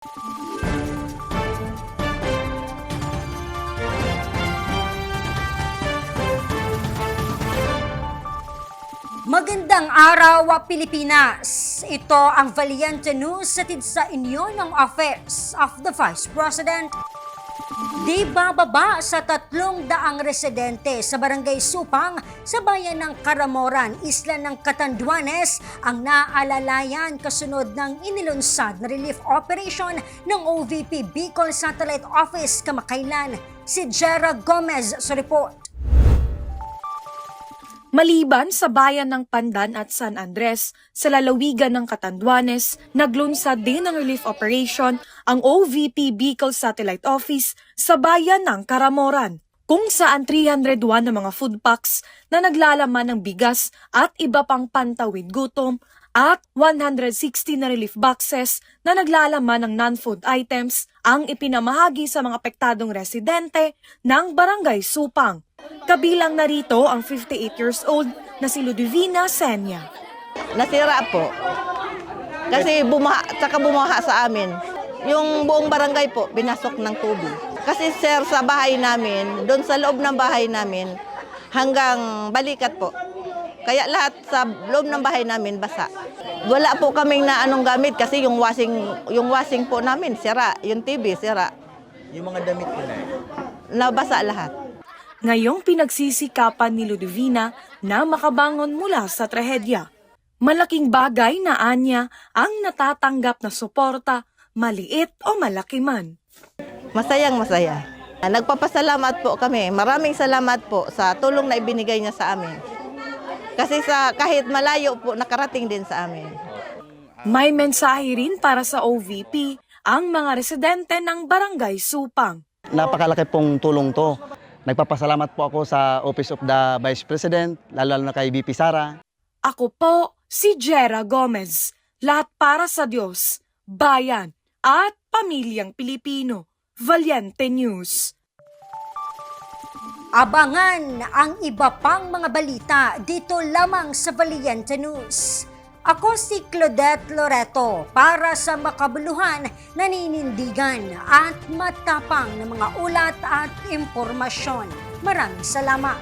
Magandang araw, Pilipinas! Ito ang Valiente News hatid sa inyo ng Office of the Vice President. Di bababa sa 300 residente sa Barangay Supang sa bayan ng Caramoran, Isla ng Catanduanes ang naalalayan kasunod ng inilunsad na relief operation ng OVP Bicol Satellite Office kamakailan. Si Jera Gomez sa report. Maliban sa bayan ng Pandan at San Andres, sa lalawigan ng Catanduanes, naglunsad din ng relief operation ang OVP Bicol Satellite Office sa bayan ng Caramoran, kung saan 301 na mga food packs na naglalaman ng bigas at iba pang pantawid gutom at 160 na relief boxes na naglalaman ng non-food items ang ipinamahagi sa mga apektadong residente ng Barangay Supang. Kabilang narito ang 58 years old na si Ludivina Senya. Nasira po. Kasi bumaha sa amin. Yung buong barangay po, binasok ng tubig. Kasi sir, sa bahay namin, doon sa loob ng bahay namin, hanggang balikat po. Kaya lahat sa loob ng bahay namin basa. Wala po kaming na anong gamit kasi yung washing po namin sira, yung TV sira. Yung mga damit ko na Nabasa lahat. Ngayong pinagsisikapan ni Ludivina na makabangon mula sa trahedya. Malaking bagay na anya ang natatanggap na suporta, maliit o malaki man. Masayang masaya. Nagpapasalamat po kami. Maraming salamat po sa tulong na ibinigay niya sa amin. Kasi kahit malayo po, nakarating din sa amin. May mensahe rin para sa OVP ang mga residente ng Barangay Supang. Napakalaki pong tulong to. Nagpapasalamat po ako sa Office of the Vice President, lalo na kay VP Sara. Ako po si Jera Gomez, lahat para sa Diyos, bayan at pamilyang Pilipino. Valiente News. Abangan ang iba pang mga balita dito lamang sa Valiente News. Ako si Claudette Loreto para sa makabuluhan, naninindigan at matapang na mga ulat at impormasyon. Maraming salamat.